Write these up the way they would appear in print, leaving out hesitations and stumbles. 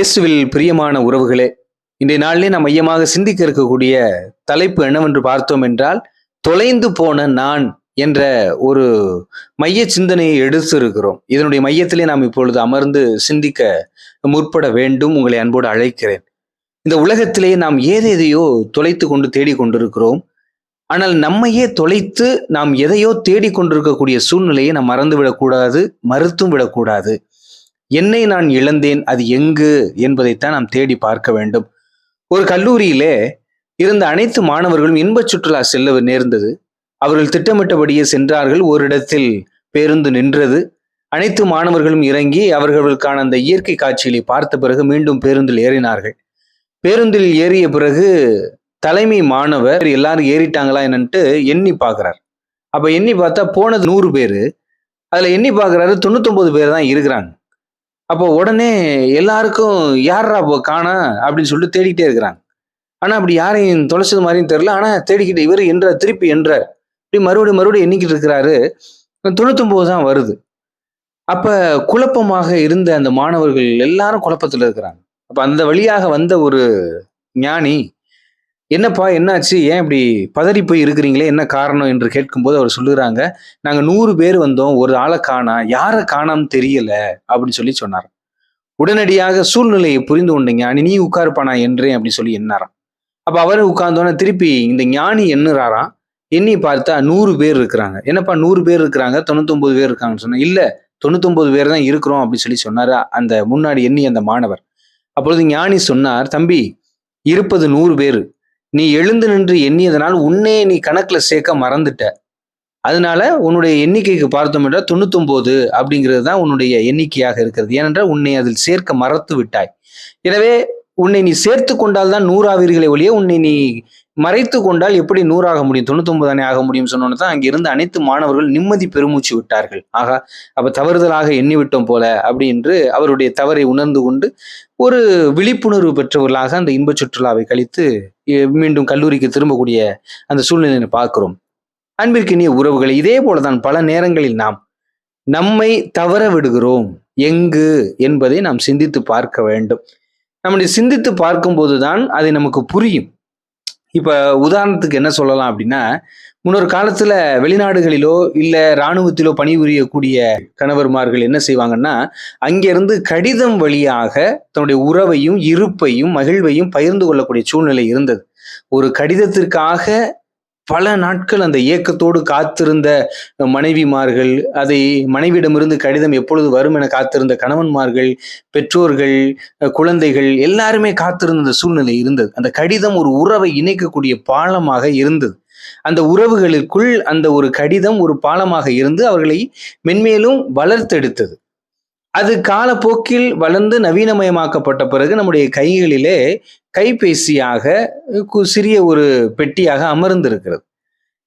இயேசுவில் பிரியமான உறவுகளே, இன்றைய நாளிலே நாம் மையமாக சிந்திக்க இருக்கக்கூடிய தலைப்பு என்னவென்று பார்த்தோம் என்றால், தொலைந்து போன நான் என்ற ஒரு மைய சிந்தனையை எடுத்து இருக்கிறோம். இதனுடைய மையத்திலே நாம் இப்பொழுது அமர்ந்து சிந்திக்க முற்பட வேண்டும். உங்களை அன்போடு அழைக்கிறேன். இந்த உலகத்திலே நாம் ஏதேதையோ தொலைத்து கொண்டு தேடிக் கொண்டிருக்கிறோம். ஆனால் நம்மையே தொலைத்து நாம் எதையோ தேடிக் கொண்டிருக்கக்கூடிய சூழ்நிலையை நாம் மறந்துவிடக்கூடாது, மறுத்தும் விடக்கூடாது. என்னை நான் இழந்தேன், அது எங்கு என்பதைத்தான் நாம் தேடி பார்க்க வேண்டும். ஒரு கல்லூரியிலே இருந்த அனைத்து மாணவர்களும் இன்பச் சுற்றுலா செல்ல நேர்ந்தது. அவர்கள் திட்டமிட்டபடியே சென்றார்கள். ஓரிடத்தில் பேருந்து நின்றது. அனைத்து மாணவர்களும் இறங்கி அவர்களுக்கான அந்த இயற்கை காட்சிகளை பார்த்த பிறகு மீண்டும் பேருந்தில் ஏறினார்கள். பேருந்தில் ஏறிய பிறகு தலைமை மாணவர் எல்லாரும் ஏறிட்டாங்களா என்னன்ட்டு எண்ணி பார்க்கிறார். அப்ப எண்ணி பார்த்தா போனது 100 பேரு. அதுல எண்ணி பார்க்கிறாரு 99 பேர் தான் இருக்கிறாங்க. அப்போ உடனே எல்லாருக்கும் யார்ரா காணா அப்படின்னு சொல்லிட்டு தேடிக்கிட்டே இருக்கிறாங்க. ஆனா அப்படி யாரையும் தொலைச்சது மாதிரியும் தெரியல. ஆனா தேடிக்கிட்டு இவர் என்றார், திருப்பி என்றார். இப்படி மறுபடியும் எண்ணிக்கிட்டு இருக்கிறாரு. 99 தான் வருது. அப்ப குழப்பமாக இருந்த அந்த மாணவர்கள் எல்லாரும் குழப்பத்துல இருக்கிறாங்க. அப்ப அந்த வழியாக வந்த ஒரு ஞானி, என்னப்பா என்னாச்சு, ஏன் இப்படி பதறி போய் இருக்கிறீங்களே, என்ன காரணம் என்று கேட்கும்போது அவர் சொல்லுறாங்க, நாங்க 100 பேர் வந்தோம், ஒரு ஆளை காணா, யாரை காணாம தெரியல அப்படின்னு சொல்லி சொன்னார். உடனடியாக சூழ்நிலையை புரிந்து கொண்ட ஞானி, நீ உட்காருப்பா நான் என்றேன் அப்படின்னு சொல்லி எண்ணாராம். அப்ப அவரு உட்கார்ந்தோன்னே திருப்பி இந்த ஞானி எண்ணுறாராம். எண்ணி பார்த்தா 100 பேர் இருக்கிறாங்க. என்னப்பா 100 பேர் இருக்கிறாங்க, 99 பேர் இருக்காங்கன்னு சொன்னா, இல்ல 99 பேர் தான் இருக்கிறோம் அப்படின்னு சொல்லி சொன்னாரு அந்த முன்னாடி எண்ணி அந்த மாணவர். அப்பொழுது ஞானி சொன்னார், தம்பி, இருப்பது 100 பேரு. நீ எழுந்து நின்று எண்ணியதனால் உன்னே நீ கணக்குல சேர்க்க மறந்துட்ட. அதனால உன்னுடைய எண்ணிக்கைக்கு பார்த்தோம் என்றால் 99 அப்படிங்கிறது தான் உன்னுடைய எண்ணிக்கையாக இருக்கிறது. ஏனென்றால் உன்னை அதில் சேர்க்க மறத்து விட்டாய். எனவே உன்னை நீ சேர்த்து கொண்டால் தான் 100 ஆவீர்களே ஒழிய, உன்னை நீ மறைத்து கொண்டால் எப்படி 100 ஆக முடியும், 99 தானே ஆக முடியும் சொன்னோன்னு தான் அங்கிருந்து அனைத்து மாணவர்கள் நிம்மதி பெருமூச்சு விட்டார்கள். ஆகா, அப்ப தவறுதலாக எண்ணி விட்டோம் போல அப்படி என்று அவருடைய தவறை உணர்ந்து கொண்டு ஒரு விழிப்புணர்வு பெற்றவர்களாக அந்த இன்ப சுற்றுலாவை கழித்து மீண்டும் கல்லூரிக்கு திரும்பக்கூடிய அந்த சூழ்நிலையை பார்க்கிறோம். அன்பிற்கினிய உறவுகளை, இதே போலதான் பல நேரங்களில் நாம் நம்மை தவற விடுகிறோம். எங்கு என்பதை நாம் சிந்தித்து பார்க்க வேண்டும். நம்முடைய சிந்தித்து பார்க்கும்போதுதான் அது நமக்கு புரியும். இப்ப உதாரணத்துக்கு என்ன சொல்லலாம் அப்படின்னா, முன்னொரு காலத்துல வெளிநாடுகளிலோ இல்ல இராணுவத்திலோ பணிபுரியக்கூடிய கணவர்மார்கள் என்ன செய்வாங்கன்னா, அங்கிருந்து கடிதம் வழியாக தன்னுடைய உறவையும் இருப்பையும் மகிழ்வையும் பகிர்ந்து கொள்ளக்கூடிய சூழ்நிலை இருந்தது. ஒரு கடிதத்திற்காக பல நாட்கள் அந்த ஏக்கத்தோடு காத்திருந்த மனைவிமார்கள், அதை மனைவியிடமிருந்து கடிதம் எப்பொழுது வரும் என காத்திருந்த கணவன்மார்கள், பெற்றோர்கள், குழந்தைகள் எல்லாருமே காத்திருந்த சூழ்நிலை இருந்தது. அந்த கடிதம் ஒரு உறவை இணைக்கக்கூடிய பாலமாக இருந்தது. அந்த உறவுகளுக்குள் அந்த ஒரு கடிதம் ஒரு பாலமாக இருந்து அவர்களை மென்மேலும் வளர்த்தெடுத்தது. அது காலப்போக்கில் வளர்ந்து நவீனமயமாக்கப்பட்ட பிறகு நம்முடைய கைகளிலே கைபேசியாக சிறிய ஒரு பெட்டியாக அமர்ந்திருக்கிறது.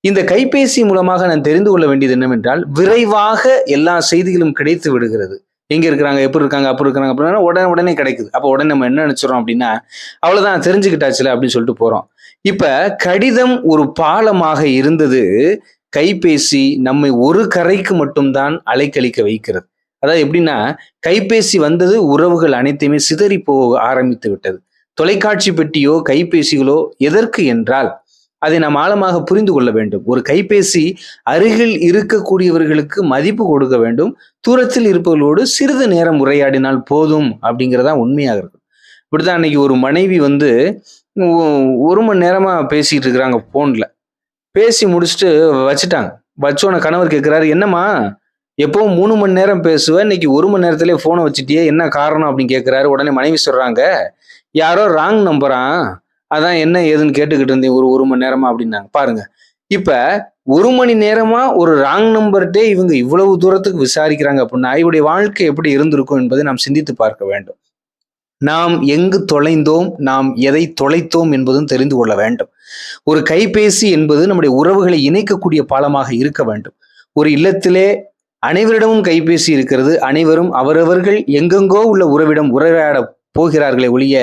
இந்த கைபேசி மூலமாக நான் தெரிந்து கொள்ள வேண்டியது என்னவென்றால், விரைவாக எல்லா செய்திகளும் கிடைத்து விடுகிறது. எங்க இருக்கிறாங்க, எப்படி இருக்காங்க, அப்படி இருக்கிறாங்க அப்படின்னா உடனே கிடைக்குது. அப்போ உடனே நம்ம என்ன நினைச்சிடறோம் அப்படின்னா, அவ்வளவுதான் தெரிஞ்சுக்கிட்டாச்சுல அப்படின்னு சொல்லிட்டு போறோம். இப்ப கடிதம் ஒரு பாலமாக இருந்தது. கைபேசி நம்மை ஒரு கரைக்கு மட்டும்தான் அலைக்கழிக்க வைக்கிறது. அதாவது எப்படின்னா, கைபேசி வந்தது, உறவுகள் அனைத்தையுமே சிதறி போக ஆரம்பித்து விட்டது. தொலைக்காட்சி பெட்டியோ கைபேசிகளோ எதற்கு என்றால், அதை நாம் ஆழமாக புரிந்து கொள்ள வேண்டும். ஒரு கைபேசி அருகில் இருக்கக்கூடியவர்களுக்கு மதிப்பு கொடுக்க வேண்டும். தூரத்தில் இருப்பவர்களோடு சிறிது நேரம் உரையாடினால் போதும் அப்படிங்கிறதா உண்மையாக இருக்கும். இப்படிதான் அன்னைக்கு ஒரு மனைவி 1 மணி நேரமா பேசிட்டு இருக்கிறாங்க போன்ல. பேசி முடிச்சுட்டு வச்சுட்டாங்க. வச்சோன கணவர் கேட்கிறாரு, என்னம்மா எப்பவும் 3 மணி நேரம் பேசுவ, இன்னைக்கு 1 மணி நேரத்திலே போனை வச்சுட்டியே, என்ன காரணம் அப்படின்னு கேட்கிறாரு. உடனே மனைவி சொல்றாங்க, யாரோ ராங் நம்பரான், அதான் என்ன ஏதுன்னு கேட்டுக்கிட்டு இருந்தேன் ஒரு மணி நேரமா அப்படின்னாங்க. பாருங்க, இப்ப 1 மணி நேரமா ஒரு ராங் நம்பர்ட்டே இவங்க இவ்வளவு தூரத்துக்கு விசாரிக்கிறாங்க அப்படின்னா இவருடைய வாழ்க்கை எப்படி இருந்திருக்கும் என்பதை நாம் சிந்தித்து பார்க்க வேண்டும். நாம் எங்கு தொலைந்தோம், நாம் எதை தொலைத்தோம் என்பதும் தெரிந்து கொள்ள வேண்டும். ஒரு கைபேசி என்பது நம்முடைய உறவுகளை இணைக்கக்கூடிய பாலமாக இருக்க வேண்டும். ஒரு இல்லத்திலே அனைவரிடமும் கைபேசி இருக்கிறது. அனைவரும் அவரவர்கள் எங்கெங்கோ உள்ள உறவிடம் உரையாட போகிறார்களே ஒழிய,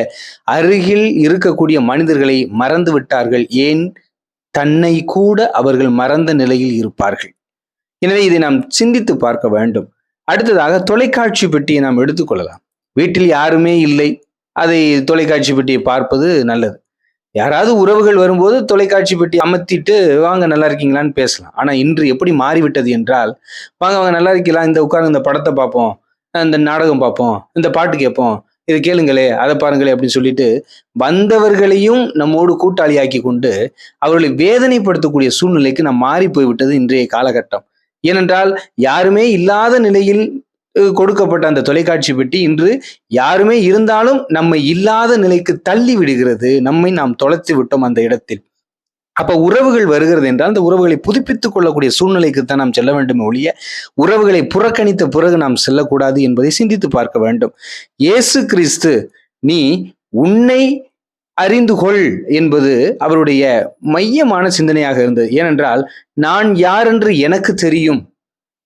அருகில் இருக்கக்கூடிய மனிதர்களை மறந்து விட்டார்கள். ஏன், தன்னை கூட அவர்கள் மறந்த நிலையில் இருப்பார்கள். எனவே இதை நாம் சிந்தித்து பார்க்க வேண்டும். அடுத்ததாக தொலைக்காட்சி பெட்டியை நாம் எடுத்துக்கொள்ளலாம். வீட்டில் யாருமே இல்லை, அதை தொலைக்காட்சி பெட்டியை பார்ப்பது நல்லது. யாராவது உறவுகள் வரும்போது தொலைக்காட்சி பெட்டி அமர்த்திட்டு, "வாங்க நல்லா இருக்கீங்களான்னு?" பேசலாம். ஆனா இன்று எப்படி மாறிவிட்டது என்றால், "வாங்க, வாங்க நல்லா இருக்கீங்களா? இந்த உட்காருங்க, இந்த படத்த பார்ப்போம். இந்த நாடகம் பார்ப்போம். இந்த பாட்டு கேட்போம். இத கேளுங்களே, அத பாருங்களே" அப்படின்னு சொல்லிட்டு, வந்தவர்களையும் நம்மோடு கூட்டாளியாக்கிக் கொண்டு, அவர்களை வேதனைப்படுத்தக்கூடிய சூழ்நிலைக்கு நாம் மாறிப் போய்விட்டது இன்றைய காலகட்டம். ஏனென்றால், யாருமே இல்லாத நிலையில் கொடுக்கப்பட்ட அந்த தொலைக்காட்சி பெட்டி இன்று யாருமே இருந்தாலும் நம்மை இல்லாத நிலைக்கு தள்ளி விடுகிறது. நம்மை நாம் தொலைத்து விட்டோம் அந்த இடத்தில். அப்ப உறவுகள் வருகிறது என்றால், அந்த உறவுகளை புதுப்பித்துக் கொள்ளக்கூடிய சூழ்நிலைக்கு தான் நாம் செல்ல வேண்டுமே ஒழிய, உறவுகளை புறக்கணித்த பிறகு நாம் செல்லக்கூடாது என்பதை சிந்தித்து பார்க்க வேண்டும். இயேசு கிறிஸ்து, "நீ உன்னை அறிந்து கொள்" என்பது அவருடைய மையமான சிந்தனையாக இருந்தது. ஏனென்றால், "நான் யார் என்று எனக்கு தெரியும்.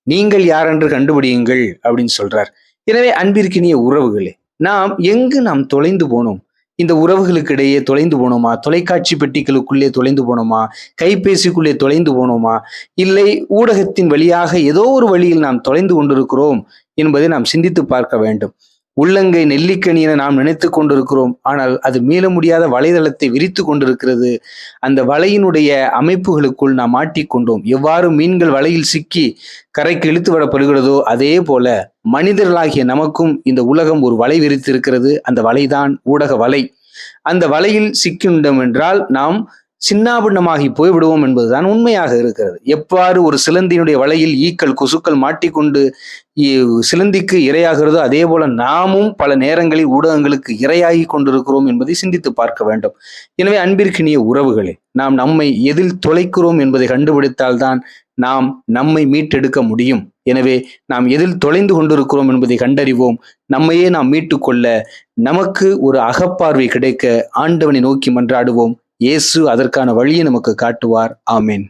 நீங்கள் யார் என்று கண்டுபிடியுங்கள்" அப்படின்னு சொல்றார். எனவே அன்பிற்கினிய உறவுகளே, நாம் தொலைந்து போனோம்? இந்த உறவுகளுக்கு இடையே தொலைந்து போனோமா? தொலைக்காட்சி பெட்டிகளுக்குள்ளே தொலைந்து போனோமா? கைபேசிக்குள்ளே தொலைந்து போனோமா? இல்லை ஊடகத்தின் வழியாக ஏதோ ஒரு வழியில் நாம் தொலைந்து கொண்டிருக்கிறோம் என்பதை நாம் சிந்தித்து பார்க்க வேண்டும். உள்ளங்கை நெல்லிக்கனி என நாம் நினைத்துக் கொண்டிருக்கிறோம். ஆனால் அது மீள முடியாத வலைதளத்தை விரித்து கொண்டிருக்கிறது. அந்த வலையினுடைய அமைப்புகளுக்குள் நாம் மாட்டிக்கொண்டோம். எவ்வாறு மீன்கள் வலையில் சிக்கி கரைக்கு இழுத்து வரப்படுகிறதோ அதே போல மனிதர்களாகிய நமக்கும் இந்த உலகம் ஒரு வலை விரித்து இருக்கிறது. அந்த வலைதான் ஊடக வலை. அந்த வலையில் சிக்கின்றோம் என்றால் நாம் சின்னாபின்னமாகி போய்விடுவோம் என்பதுதான் உண்மையாக இருக்கிறது. எவ்வாறு ஒரு சிலந்தியினுடைய வலையில் ஈக்கள் கொசுக்கள் மாட்டிக்கொண்டு சிலந்திக்கு இரையாகிறதோ அதே போல நாமும் பல நேரங்களில் ஊடகங்களுக்கு இரையாகி கொண்டிருக்கிறோம் என்பதை சிந்தித்து பார்க்க வேண்டும். எனவே அன்பிற்கினிய உறவுகளே, நாம் நம்மை எதில் தொலைக்கிறோம் என்பதை கண்டுபிடித்தால்தான் நாம் நம்மை மீட்டெடுக்க முடியும். எனவே நாம் எதில் தொலைந்து கொண்டிருக்கிறோம் என்பதை கண்டறிவோம். நம்மையே நாம் மீட்டுக்கொள்ள நமக்கு ஒரு அகப்பார்வை கிடைக்க ஆண்டவனை நோக்கி மன்றாடுவோம். இயேசு அதற்கான வழியை நமக்கு காட்டுவார். ஆமென்.